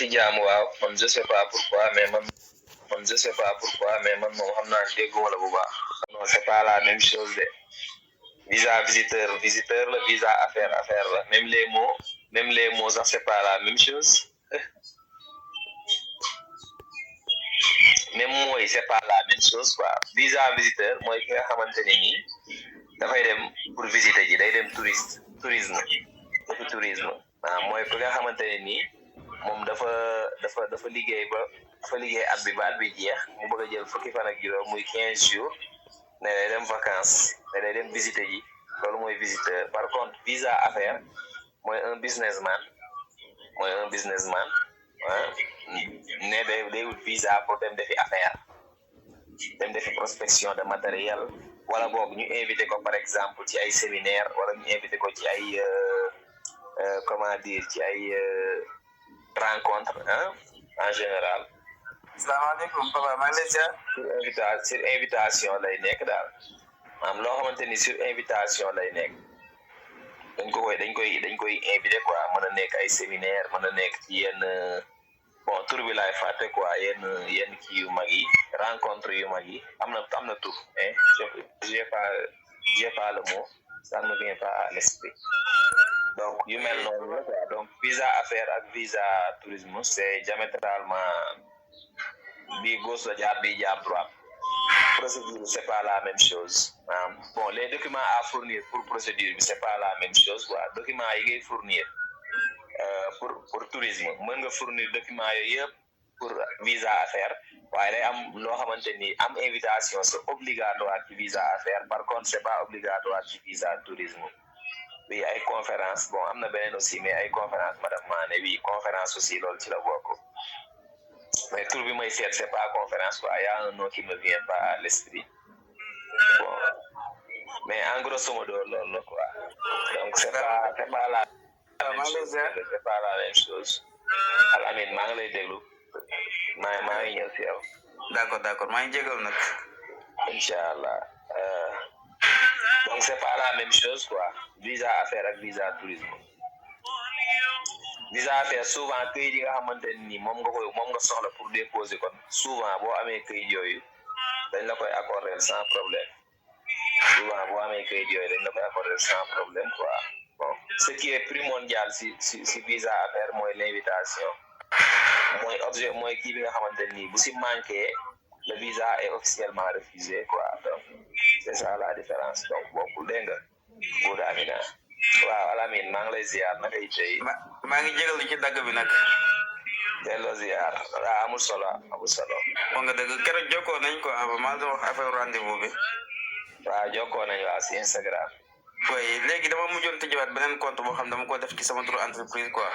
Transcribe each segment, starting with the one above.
fi jaamu waaw man je sais pas pourquoi mais man je sais pas pourquoi mais man moom xam naa dégguma la bu baax non c'est pas la même chose de visa visiteur la visa affaire la même les mots ça c'est pas la même chose même mooy c'est pas la même chose quoi visa visiteur mooy ki nga xamante ne nii dafay dem pour visiter ji day dem tourisme mooy ki nga xamante ne nii moom dafa liggéey at bi jeex mu bëgg a jël fukki fan ak juróom muy 15 jours ne day dem vacances ne day dem visiter ji loolu mooy visiteur par contre visa affaire mooy un businessman ne day wut visa pour dem defi affaire dem defi prospection de matériel wala boog ñu invité ko par exemple ci ay séminaire wala ñu invité ko ci ay comment dire ci ay rencontre en général. Salaamaaleykum papa maa ngi lay ziar. sur invitation lay nekk daal maanaam loo xamante ni sur invitation lay nekk dañ koy invité quoi mën a nekk ay séminaire mën a nekk ci yenn bon tur bi laay fàtte quoi yenn kii yu mag yi rencontre yu mag yi am na tur mais j'ai pas le mot ça ne me vient pas à l'esprit donc yu mel noonu la quoi donc visa affaire ak visa tourisme c'est diamétralement bi gauche la jaar bi jaar droite procédure c'est pas la même chose bon les documents à fournir pour procédure bi c'est pas la même chose quoi documents yi ngay fournir pour tourisme mën nga fournir documents yooyu yëpp pour visa affaire waaye day am loo xamante ni am invitation c'est obligatoire ci visa affaire par contre c'est pas obligatoire ci visa tourisme oui ay conférence bon am na beneen aussi mais ay conférence madame Mané oui conférence aussi loolu ci la bokk mais tur bi may seet c'est pas conférence quoi y a un nom qui me vient pas à l'esprit bon mais en grosso modo loolu la quoi donc c'est pas la c'est pas la même chose Alamine maa ngi lay déglu maa ngi ñëw si yow d'accord maa ngi jégal nag inchallah donc c'est pas la même chose quoi visa affaire ak visa tourisme visa affaire souvent këyit yi nga xamante ni moom nga soxla pour déposer kon souvent boo amee këyit yooyu dañ la koy accorder sans problème quoi bon ce qui est primordial si visa affaire mooy l'invitation mooy objet mooy kii bi nga xamante ni bu si manqué le visa est officiellement refusé quoi donc c'est ça la différence donc bokkul dégg nga bu Amina waaw Alamine maa ngi lay ziar naka yi tey maa ngi jégalu ci dagg bi nag delloo ziar waaw amul solo wax nga dëgg keroog jokkoo nañ ko maa doon wax affaire rendez-vous bi waaw jokkoo nañ waaw si Instagram oui léegi dama mujjoon tëjwaat beneen compte boo xam dama ko def ci sama turu entreprise quoi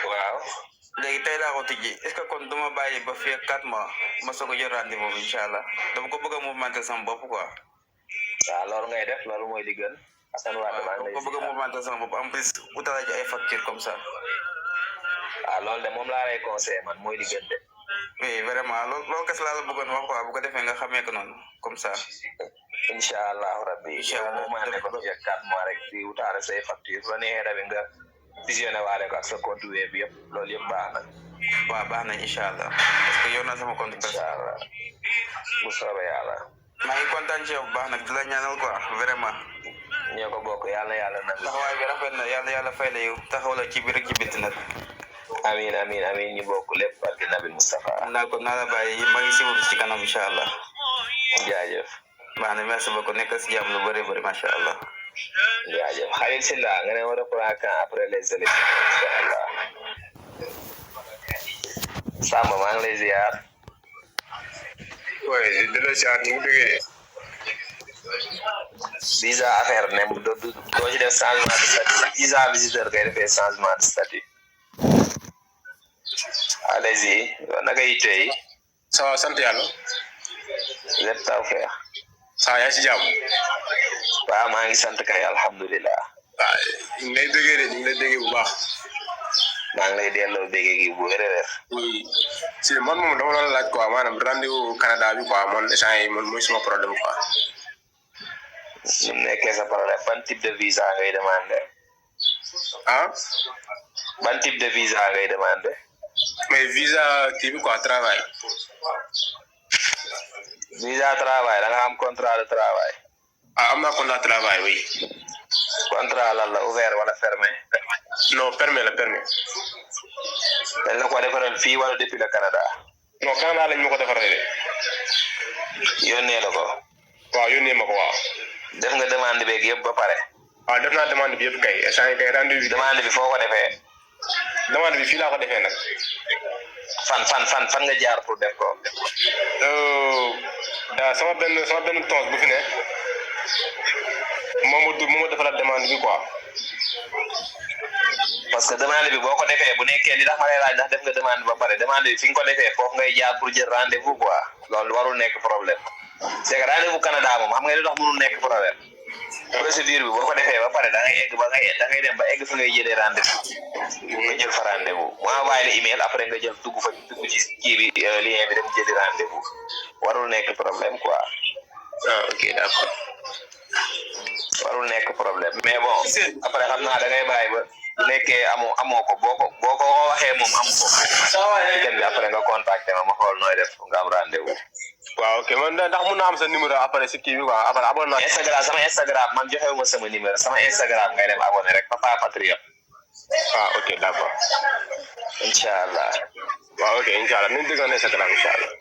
waaw léegi tey laa ko tijji est-ce que kon duma bàyyi ba fii ak 4 mois ma soog a jël rendez-vous bi inchallah dama ko bëgg a mouvementer sama bopp quoi waaw loolu ngay def loolu mooy li gën Assane Wade maa ngi lay ko bëgg a mouvementer sama bopp en plus utala ci ay facture comme ça waaw loolu de moom laa lay conseillé man mooy li gën de oui vraiment loolu kese laa la bëggoon wax quoi bu ko defee nga xamee ko noonu comme ça inchallah rabbi inchallah maa ne ko ci 4 mois rek di utaale say facture la neexee tamit nga visionné waale ko ak sa compte web yëpp loolu yëpp baax na waaw baax na inchallah parce que yor naa sama compte inchallah bu soobee yàlla maa ngi kontaan ci yow bu baax nag di la ñaanal quoi vraiment ñoo ko bokk yàlla nag taxawaay bi rafet na yàlla fay la yow taxaw la ci biir ak ci bitti nag amiin ñu bokk lépp barke Nabil Moustapha naa la bàyyi maa ngi siiwul ci kanam inchallah jaajëf baax na merci beaucoup nekk si jàmm lu bëri macha allah jaajëf Khalil Silla nga ne war a prendre quand après les élections inchallah Samba maa ngi lay ziar oui de la ziar ñu ngi déggee visa affaire ne doo ci def changement de statut visa visiteur kay defee changement de statut allez-y naka yi tey ça va sant yàlla lépp taw feex saa yaa ci jàmm waaw maa ngi sant kay alhamdulilah waaw ñu ngi lay déggee de ñu ngi lay déggee bu baax maa ngi lay delloo déggee gi bu wér oui si man moom dama doon laaj quoi maanaam rendez-vous Canada bi quoi man échange yi man mooy suma problème quoi su nekkee sa problème ban type de visa ngay demandé ban type de visa ngay demander mais visa kii bi quoi travail. visa travail da nga am contrat de travail am naa contrat de travail oui. contrat lan la ouvert wala fermé non permis la permis. dañ la ko defaral fii wala depuis le Canada non Canada lañ ma ko defaral de. yónnee la ko waaw yónnee ma ko waaw. def nga demande beeg yëpp ba pare waaw def naa demande bi yëpp kay échange kay rendez-vous bi. demande bi foo ko defee demande bi fii laa ko defee nag. fan nga jaar pour def ko sama benn tons bu fi ne moom moo defaral demande bi quoi. parce que demande bi boo ko defee bu nekkee li tax ma lay laaj ndax def nga demande ba pare demande bi fi nga ko defee foofu ngay jaar pour jël rendez-vous quoi loolu warul nekk problème c'est que rendez-vous Canada moom xam nga li tax mënul nekk problème procédure bi boo ko defee ba pare da ngay dem ba egg fa ngay jëlee rendez-vous nga jël fa rendez-vous mu envoyé la email après nga jël dugg ci kii bi lien bi dem jëli rendez-vous warul nekk problème quoi. Ok d'accord. warul nekk problème mais bon après xam naa da ngay bàyyi ba bu nekkee amoo ko boo ko waxee moom am ko dem bi après nga contacté ma xool nooy def nga am rendez-vous. waaw ok man ndax mun naa am sa numéro après si kii bi quoi après abonné naa. sama Instagram man joxewuma sama numéro sama Instagram ngay dem abonné rek Papa Patriote. ok d'accord. Inshallah. waaw ok inshallah nañ déggoon Instagram inshallah.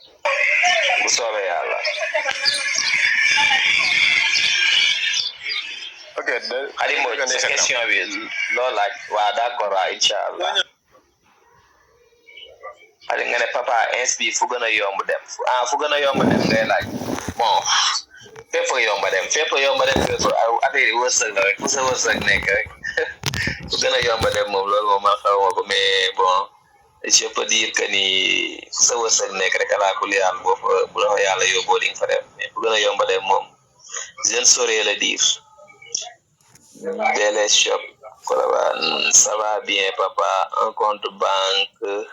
bu soobee yàlla. ok Xadim Mbodj sa question bi loolu laaj waaw d'accord waaw inshallah. Xadim nga ne papa ins bi fu gën a yomb dem fu gën a yomb dem ngay laaj bon fépp a yomb dem fépp affaire yi wërsëg la rek fu sa wërsëg nekk rek fu gën a yomb dem moom loolu moom man xaw ma ko mais bon je peux dire que ni fu sa wërsëg nekk rek alaa kulli yàlla bu la yàlla yóbboo di nga fa dem mais fu gën a yomb dem moom je ne saurais le dire. Délai shop ça va bien papa un compte banque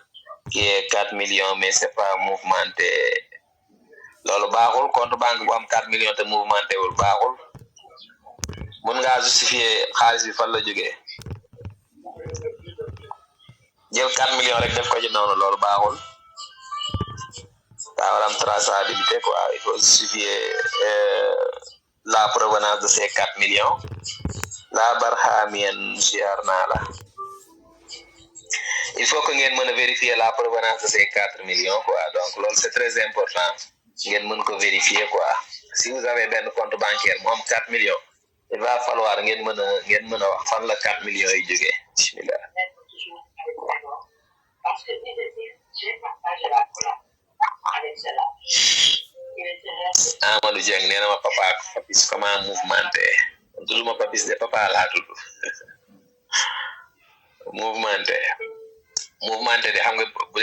qui est 4 millions mais c'est pas mouvementé loolu baaxul compte banque bu am 4 millions te mouvementé wul baaxul mun ngaa justifier xaalis bi fan la jógee jël 4 millions rek def ko ci noonu loolu baaxul daa war am traçabilité quoi il faut justifier la provenance de ces 4 millions la barhamien ziar naa la il faut que ngeen mën a vérifier la provenance de ces 4 millions quoi donc loolu c'est très important ngeen mën ko vérifier quoi si vous avez benn compte bancaire mu am 4 millions il va falloir ngeen mën a wax fan la 4 millions yi jógee bismillah. Amadou Dieng nee na ma papa ak Papis comment mouvementé tuduma Papis de papa laa tudd mouvementé de xam nga bu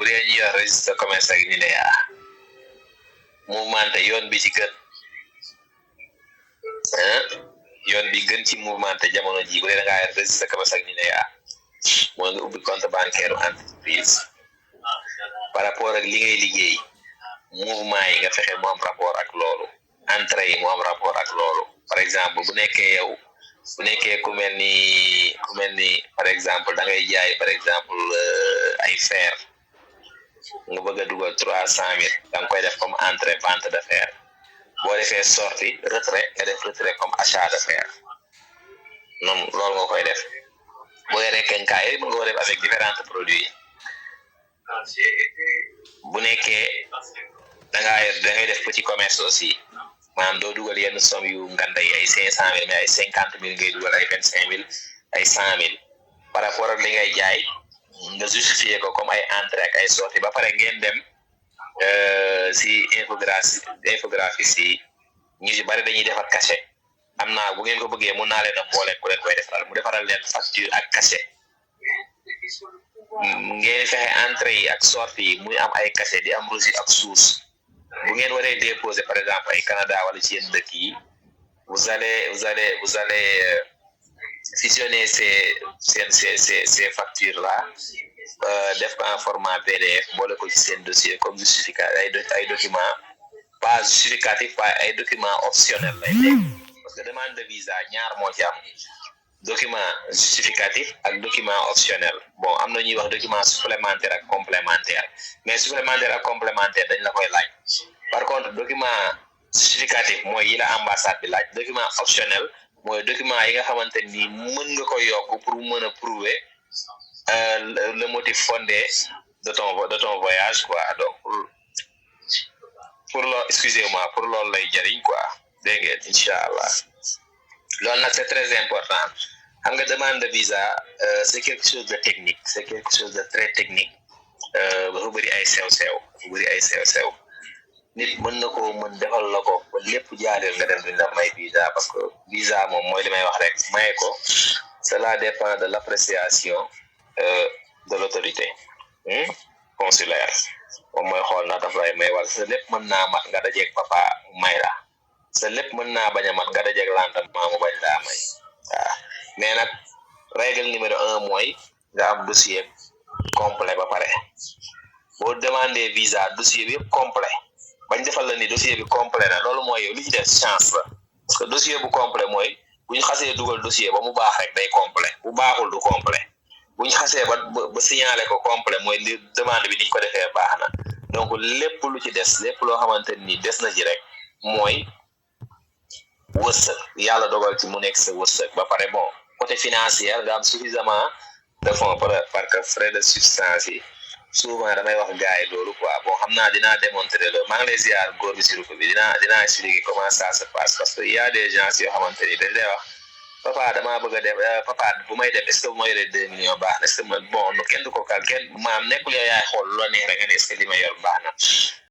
dee ñu yor registre commerce ak NINEA mouvementé yoon bi ci gën yoon bi gën ci mouvementé jamono ji bu dee da ngaa yor registre commerce ak NINEA mooy nga ubbi compte bancaire entreprise par rapport ak li ngay liggéey mouvement yi nga fexe mu am rapport ak loolu entrée yi mu am rapport ak loolu par exemple bu nekkee ku mel ni par exemple da ngay jaay par exemple ay fer nga bëgg a dugal 300,000 da nga koy def comme entrée vente de fer boo defee sortie retrait nga def retrait comme achat de fer noonu loolu nga koy def boo yoree kenkaay mën nga ko def avec différents produits bu nekkee da ngay def petit commerce aussi maanaam doo dugal yenn somme yu nganda yi ay 500,000 mais ay 50,000 ngay dugal ay 25,000 ay 100,000 par rapport ak li ngay jaay nga justifier ko comme ay entrée ak ay sortie ba pare ngeen dem si infographie si ñu ci bari dañuy defar cachet am naa bu ngeen ko bëggee mun naa leen a boole ku leen koy defaral mu defaral leen facture ak cachet ngeen fexe entrée yi ak sortie yi muy am ay cachet di am reçu ak source bu ngeen waree déposer par exemple ay Canada wala ci yenn dëkk yi vous allez fusionner ces factures là def ko en format PDF boole ko ci seen dossier comme justificatif ay documents pas justificatif pas ay documents optionnels lay nekk parce que demande de visa ñaar moo ci am document justificatif ak document optionnel bon am na ñuy wax document supplémentaire ak complémentaire mais supplémentaire ak complémentaire dañ la koy laaj par contre document justificatif mooy yi la ambassade bi laaj document optionnel mooy document yi nga xamante ni mën nga ko yokk pour mën a prouver le motif fondé de ton voyage quoi donc pour lo excusez-moi pour loolu lay jariñ quoi dégg ngeen inshallah loolu nag c'est très important xam nga demande de visa c'est quelque chose de technique c'est quelque chose de très technique dafa bëri ay sew nit mën na ko mën defal la ko ba lépp jaareel nga dem duñ la may visa parce que visa moom mooy li may wax rek maye ko cela dépend de l'appréciation de l'autorité consulaire moom mooy xool na daf lay may wala sa lépp mën naa mat nga dajeeg papa may la sa lépp mën naa bañ a mat nga dajeeg lendemain mu bañ laa may waaw mais nag règle numéro 1 mooy nga am dossier complet ba pare boo demandé visa dossier bi yëpp complet bañ defal la ni dossier bi complet na loolu mooy yow li ci def chance la parce que dossier bu complet mooy bu ñu xasee dugal dossier ba mu baax rek day complet bu baaxul du complet bu ñu xasee ba signaler ko complet mooy li demande bi ni ñu ko defee baax na donc lépp lu ci des lépp loo xamante ni des na ci rek mooy wërsëg yàlla dogal ci mu nekk sa wërsëg ba pare bon côté financier nga am suffisamment de fonds parce que frais de substance yi souvent damay wax gars yi loolu quoi bon xam naa dinaa démontrer le maa ngi lay ziar góor bi si ruko bi dinaa expliquer comment ça se passe parce que y a des gens yoo xamante ni dañ lay wax papa damaa bëgg a dem papa bu may dem est-ce que bu ma yoree 2 millions baax na est-ce que bon kenn du ko kal kenn maam nekkul yow yaay xool lu la neex rek nga ne est-ce que li ma yor baax na